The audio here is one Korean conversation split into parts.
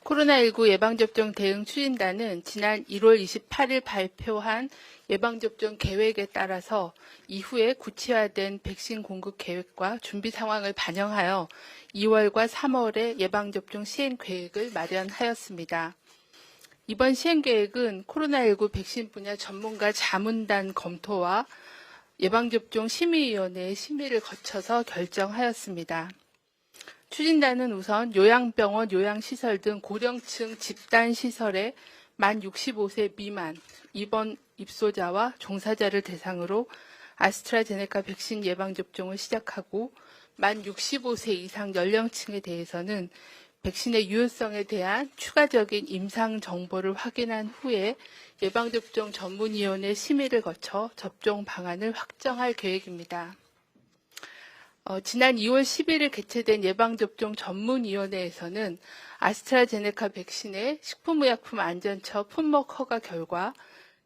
코로나19 예방접종 대응 추진단은 지난 1월 28일 발표한 예방접종 계획에 따라서 이후에 구체화된 백신 공급 계획과 준비 상황을 반영하여 2월과 3월에 예방접종 시행 계획을 마련하였습니다. 이번 시행 계획은 코로나19 백신 분야 전문가 자문단 검토와 예방접종 심의위원회의 심의를 거쳐서 결정하였습니다. 추진단은 우선 요양병원, 요양시설 등 고령층 집단시설에 만 65세 미만 입원 입소자와 종사자를 대상으로 아스트라제네카 백신 예방접종을 시작하고 만 65세 이상 연령층에 대해서는 백신의 유효성에 대한 추가적인 임상 정보를 확인한 후에 예방접종 전문위원회 심의를 거쳐 접종 방안을 확정할 계획입니다. 지난 2월 11일 개최된 예방접종 전문위원회에서는 아스트라제네카 백신의 식품의약품 안전처 품목 허가 결과,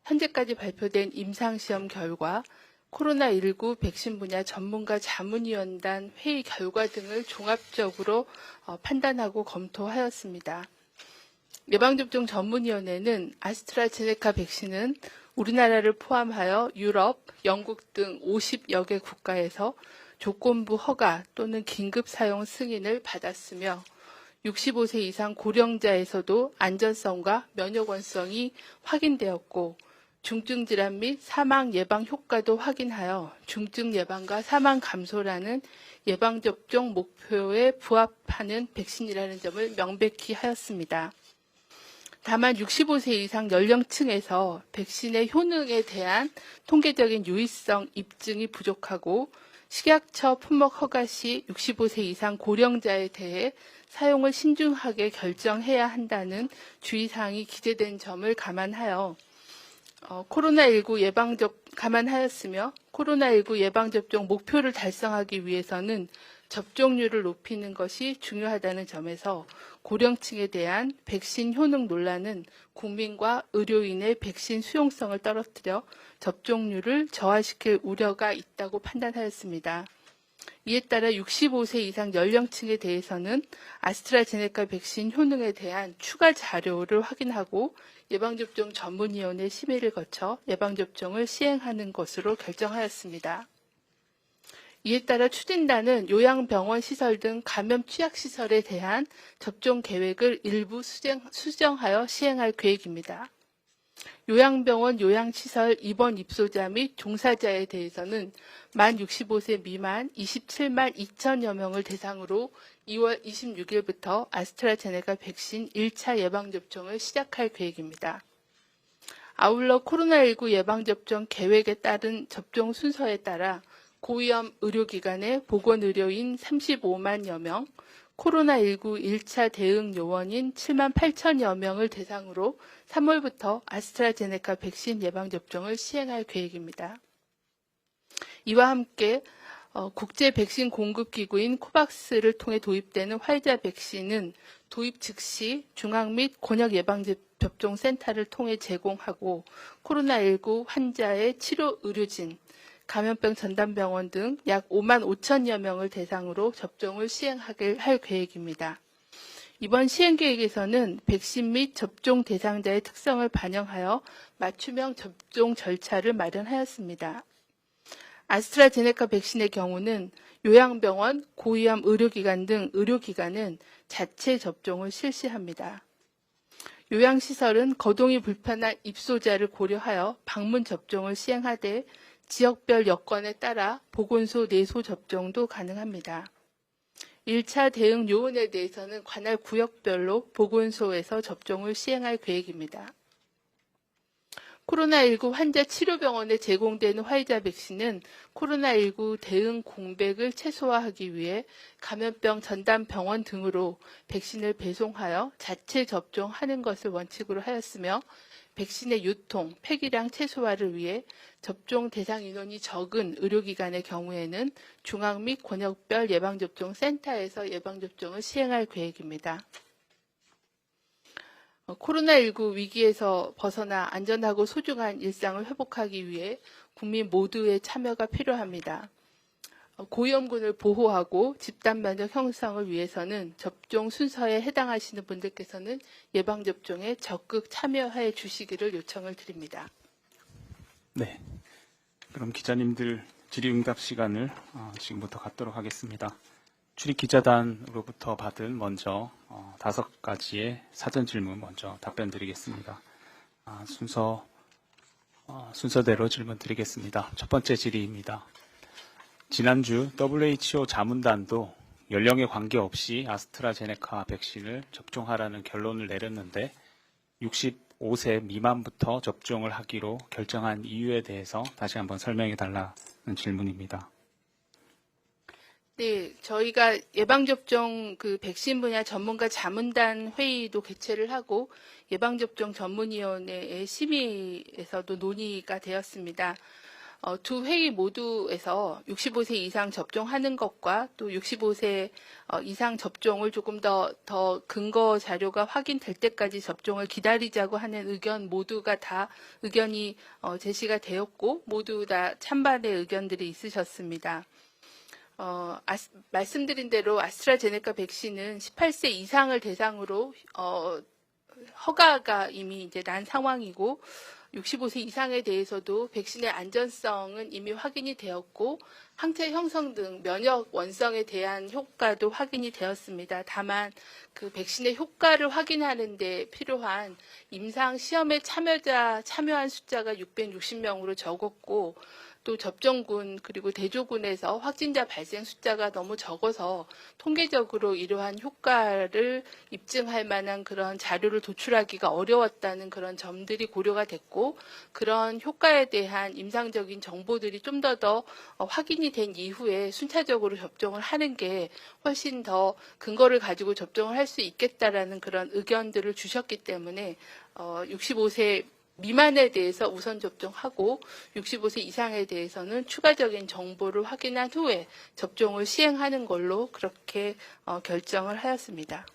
현재까지 발표된 임상시험 결과, 코로나19 백신 분야 전문가 자문위원단 회의 결과 등을 종합적으로 판단하고 검토하였습니다. 예방접종 전문위원회는 아스트라제네카 백신은 우리나라를 포함하여 유럽, 영국 등 50여 개 국가에서 조건부 허가 또는 긴급 사용 승인을 받았으며 65세 이상 고령자에서도 안전성과 면역원성이 확인되었고 중증 질환 및 사망 예방 효과도 확인하여 중증 예방과 사망 감소라는 예방접종 목표에 부합하는 백신이라는 점을 명백히 하였습니다. 다만 65세 이상 연령층에서 백신의 효능에 대한 통계적인 유의성 입증이 부족하고 식약처 품목 허가 시 65세 이상 고령자에 대해 사용을 신중하게 결정해야 한다는 주의사항이 기재된 점을 감안하여 감안하였으며 코로나19 예방접종 목표를 달성하기 위해서는 접종률을 높이는 것이 중요하다는 점에서 고령층에 대한 백신 효능 논란은 국민과 의료인의 백신 수용성을 떨어뜨려 접종률을 저하시킬 우려가 있다고 판단하였습니다. 이에 따라 65세 이상 연령층에 대해서는 아스트라제네카 백신 효능에 대한 추가 자료를 확인하고 예방접종 전문위원회 심의를 거쳐 예방접종을 시행하는 것으로 결정하였습니다. 이에 따라 추진단은 요양병원 시설 등 감염 취약시설에 대한 접종 계획을 일부 수정하여 시행할 계획입니다. 요양병원, 요양시설 입원 입소자 및 종사자에 대해서는 만 65세 미만 27만 2천여 명을 대상으로 2월 26일부터 아스트라제네카 백신 1차 예방접종을 시작할 계획입니다. 아울러 코로나19 예방접종 계획에 따른 접종 순서에 따라 고위험 의료기관의 보건의료인 35만여 명, 코로나19 1차 대응 요원인 7만 8천여 명을 대상으로 3월부터 아스트라제네카 백신 예방접종을 시행할 계획입니다. 이와 함께 국제 백신 공급기구인 코박스를 통해 도입되는 화이자 백신은 도입 즉시 중앙 및 권역 예방접종센터를 통해 제공하고 코로나19 환자의 치료 의료진, 감염병 전담병원 등 약 5만 5천여 명을 대상으로 접종을 시행할 계획입니다. 이번 시행 계획에서는 백신 및 접종 대상자의 특성을 반영하여 맞춤형 접종 절차를 마련하였습니다. 아스트라제네카 백신의 경우는 요양병원, 고위험 의료기관 등 의료기관은 자체 접종을 실시합니다. 요양시설은 거동이 불편한 입소자를 고려하여 방문 접종을 시행하되 지역별 여건에 따라 보건소 내소 접종도 가능합니다. 1차 대응 요원에 대해서는 관할 구역별로 보건소에서 접종을 시행할 계획입니다. 코로나19 환자 치료병원에 제공되는 화이자 백신은 코로나19 대응 공백을 최소화하기 위해 감염병 전담병원 등으로 백신을 배송하여 자체 접종하는 것을 원칙으로 하였으며 백신의 유통, 폐기량 최소화를 위해 접종 대상 인원이 적은 의료기관의 경우에는 중앙 및 권역별 예방접종센터에서 예방접종을 시행할 계획입니다. 코로나19 위기에서 벗어나 안전하고 소중한 일상을 회복하기 위해 국민 모두의 참여가 필요합니다. 고위험군을 보호하고 집단 면역 형성을 위해서는 접종 순서에 해당하시는 분들께서는 예방접종에 적극 참여해 주시기를 요청을 드립니다. 네. 그럼 기자님들 질의응답 시간을 지금부터 갖도록 하겠습니다. 출입기자단으로부터 받은 먼저 5가지의 사전 질문 먼저 답변 드리겠습니다. 순서대로 질문 드리겠습니다. 첫 번째 질의입니다. 지난주 WHO 자문단도 연령에 관계없이 아스트라제네카 백신을 접종하라는 결론을 내렸는데 65세 미만부터 접종을 하기로 결정한 이유에 대해서 다시 한번 설명해 달라는 질문입니다. 네, 저희가 예방접종 백신 분야 전문가 자문단 회의도 개최를 하고 예방접종 전문위원회의 심의에서도 논의가 되었습니다. 두 회의 모두에서 65세 이상 접종하는 것과 또 65세 이상 접종을 조금 더 근거 자료가 확인될 때까지 접종을 기다리자고 하는 의견 모두가 다 의견이 제시가 되었고 모두 다 찬반의 의견들이 있으셨습니다. 말씀드린 대로 아스트라제네카 백신은 18세 이상을 대상으로 허가가 이미 이제 난 상황이고 65세 이상에 대해서도 백신의 안전성은 이미 확인이 되었고 항체 형성 등 면역 원성에 대한 효과도 확인이 되었습니다. 다만 그 백신의 효과를 확인하는 데 필요한 임상 시험에 참여한 숫자가 660명으로 적었고 또 접종군 그리고 대조군에서 확진자 발생 숫자가 너무 적어서 통계적으로 이러한 효과를 입증할 만한 그런 자료를 도출하기가 어려웠다는 그런 점들이 고려가 됐고 그런 효과에 대한 임상적인 정보들이 좀 더 확인이 된 이후에 순차적으로 접종을 하는 게 훨씬 더 근거를 가지고 접종을 할 수 있겠다라는 그런 의견들을 주셨기 때문에 65세 미만에 대해서 우선 접종하고 65세 이상에 대해서는 추가적인 정보를 확인한 후에 접종을 시행하는 걸로 그렇게 결정을 하였습니다.